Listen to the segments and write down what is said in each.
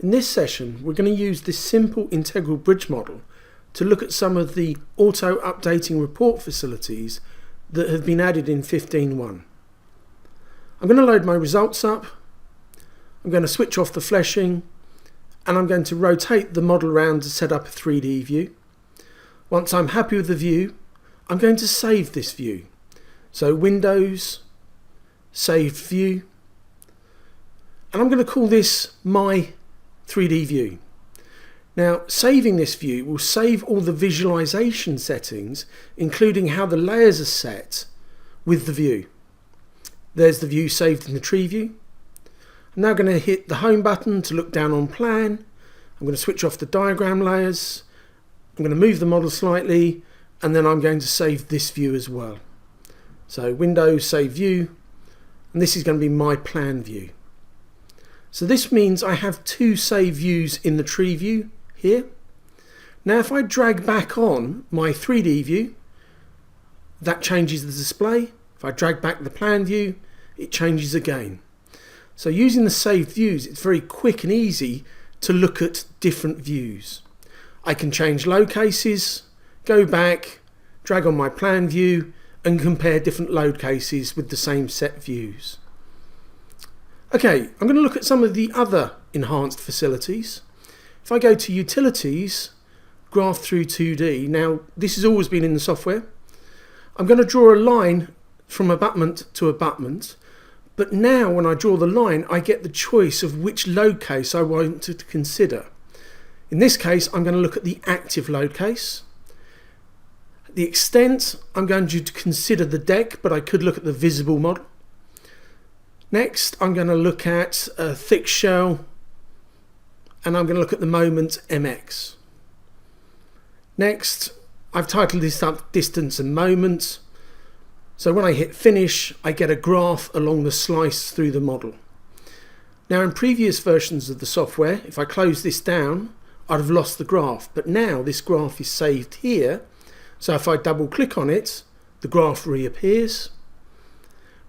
In this session, we're going to use this simple integral bridge model to look at some of the auto-updating report facilities that have been added in 15.1. I'm going to load my results up, I'm going to switch off the fleshing, and I'm going to rotate the model around to set up a 3D view. Once I'm happy with the view, I'm going to save this view. So Windows, Save View, and I'm going to call this my 3D view. Now, saving this view will save all the visualization settings, including how the layers are set with the view. There's the view saved in the tree view. I'm now going to hit the home button to look down on plan. I'm going to switch off the diagram layers. I'm going to move the model slightly, and then I'm going to save this view as well. So Windows, Save View, and this is going to be my plan view. So this means I have two save views in the tree view here. Now if I drag back on my 3D view, that changes the display. If I drag back the plan view, it changes again. So using the saved views, it's very quick and easy to look at different views. I can change load cases, go back, drag on my plan view, and compare different load cases with the same set views. Okay, I'm going to look at some of the other enhanced facilities. If I go to Utilities, Graph through 2D, now this has always been in the software. I'm going to draw a line from abutment to abutment, but now when I draw the line, I get the choice of which load case I want to consider. In this case, I'm going to look at the active load case. The extent, I'm going to consider the deck, but I could look at the visible model. Next, I'm going to look at a thick shell, and I'm going to look at the moment MX. Next, I've titled this up distance and moment. So when I hit finish, I get a graph along the slice through the model. Now in previous versions of the software, if I close this down, I'd have lost the graph, but now this graph is saved here. So if I double click on it, the graph reappears.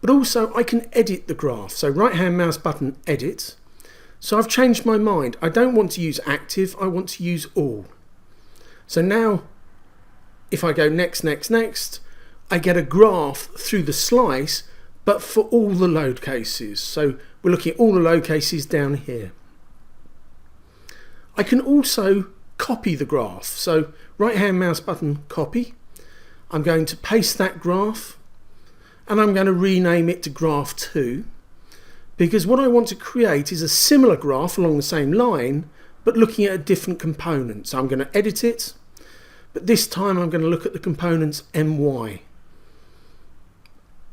But also I can edit the graph. So right hand mouse button, edit. So I've changed my mind. I don't want to use active, I want to use all. So now if I go next, next, next, I get a graph through the slice, but for all the load cases. So we're looking at all the load cases down here. I can also copy the graph. So right hand mouse button, copy. I'm going to paste that graph, and I'm going to rename it to graph 2, because what I want to create is a similar graph along the same line, but looking at a different component. So I'm going to edit it, but this time I'm going to look at the components MY.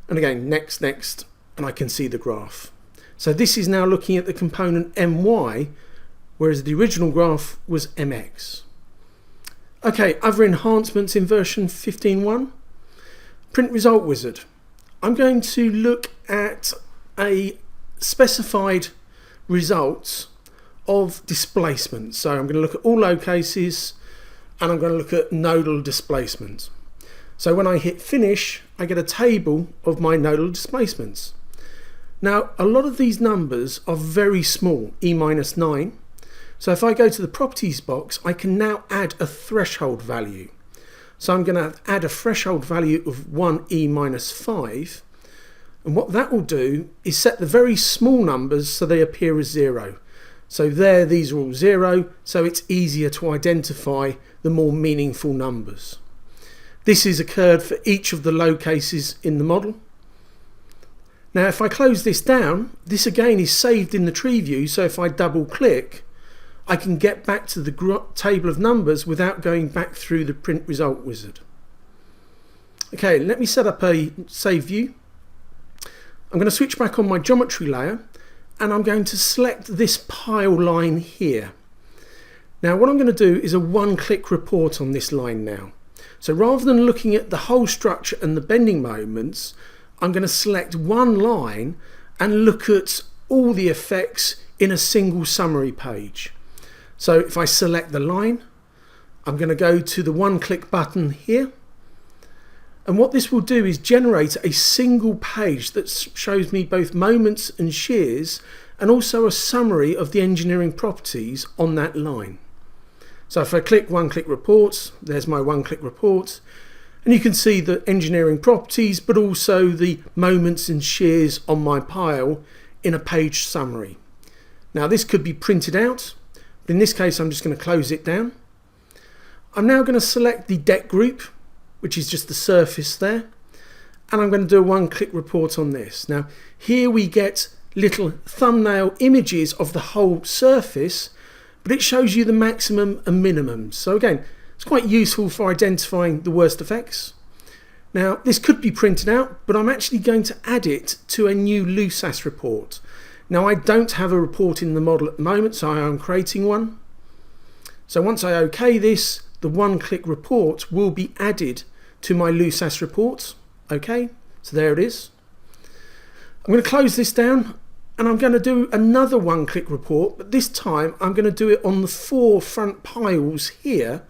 And again, next, next, and I can see the graph. So this is now looking at the component MY, whereas the original graph was MX. Okay, other enhancements in version 15.1. Print result wizard. I'm going to look at a specified results of displacement. So I'm going to look at all load cases, and I'm going to look at nodal displacement. So when I hit finish, I get a table of my nodal displacements. Now a lot of these numbers are very small, E-9. So if I go to the properties box, I can now add a threshold value. So I'm going to add a threshold value of 1E-5, and what that will do is set the very small numbers so they appear as 0. So there, these are all 0, so it's easier to identify the more meaningful numbers. This has occurred for each of the load cases in the model. Now if I close this down, this again is saved in the tree view, so if I double click, I can get back to the table of numbers without going back through the print result wizard. Okay, let me set up a save view. I'm going to switch back on my geometry layer, and I'm going to select this pile line here. Now what I'm going to do is a one-click report on this line now. So rather than looking at the whole structure and the bending moments, I'm going to select one line and look at all the effects in a single summary page. So if I select the line, I'm going to go to the one-click button here, And what this will do is generate a single page that shows me both moments and shears and also a summary of the engineering properties on that line. So if I click one-click reports, there's my one-click report, and you can see the engineering properties, but also the moments and shears on my pile in a page summary. Now this could be printed out, but in this case I'm just going to close it down. I'm now going to select the deck group, which is just the surface there, and I'm going to do a one-click report on this. Now here we get little thumbnail images of the whole surface, but it shows you the maximum and minimum. So again, it's quite useful for identifying the worst effects. Now this could be printed out, but I'm actually going to add it to a new LUSAS report. Now I don't have a report in the model at the moment, so I am creating one. So once I OK this, the one-click report will be added to my LUSAS report. Okay, so there it is. I'm going to close this down, and I'm going to do another one-click report, but this time I'm going to do it on the 4 front piles here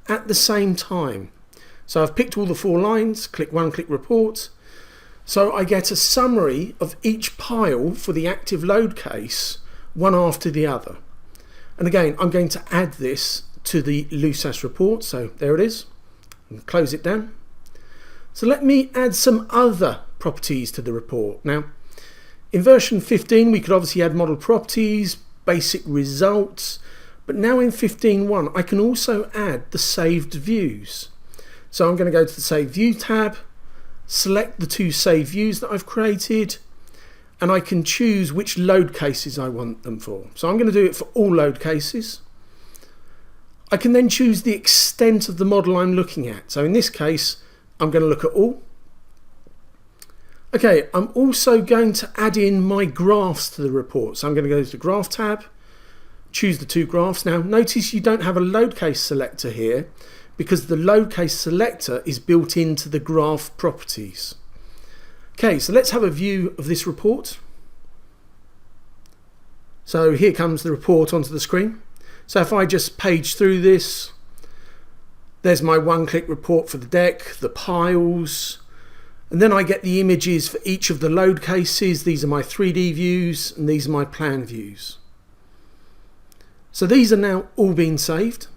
at the same time. So I've picked all the 4 lines, click one-click report, so I get a summary of each pile for the active load case, one after the other. And again, I'm going to add this to the LUSAS report, so there it is, and close it down. So let me add some other properties to the report. Now, in version 15 we could obviously add model properties, basic results, but now in 15.1 I can also add the saved views. So I'm going to go to the Save View tab, select the 2 save views that I've created, and I can choose which load cases I want them for. So I'm going to do it for all load cases. I can then choose the extent of the model I'm looking at. So in this case I'm going to look at all. Okay, I'm also going to add in my graphs to the report. So I'm going to go to the Graph tab, choose the 2 graphs. Now notice you don't have a load case selector here because the load case selector is built into the graph properties. Okay, so let's have a view of this report. So here comes the report onto the screen. So if I just page through this, there's my one-click report for the deck, the piles, and then I get the images for each of the load cases. These are my 3D views and these are my plan views. So these are now all being saved.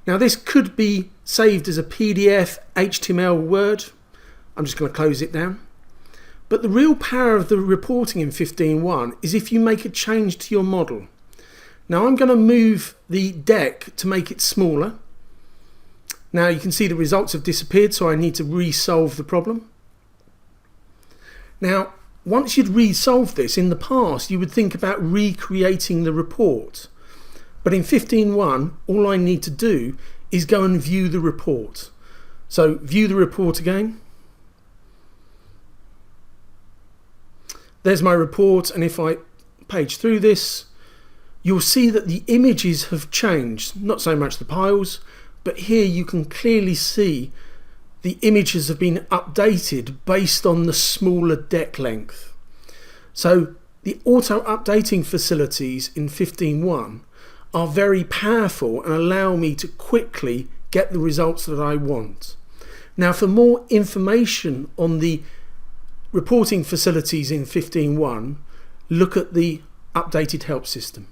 Now this could be saved as a PDF, HTML, Word. I'm just going to close it down. But the real power of the reporting in 15.1 is if you make a change to your model. Now I'm going to move the deck to make it smaller. Now you can see the results have disappeared, so I need to resolve the problem. Now once you'd resolved this, in the past you would think about recreating the report. But in 15.1 all I need to do is go and view the report. So view the report again. There's my report, and if I page through this, you'll see that the images have changed, not so much the piles, but here you can clearly see the images have been updated based on the smaller deck length. So the auto updating facilities in 15.1 are very powerful and allow me to quickly get the results that I want. Now for more information on the reporting facilities in 15.1, look at the updated help system.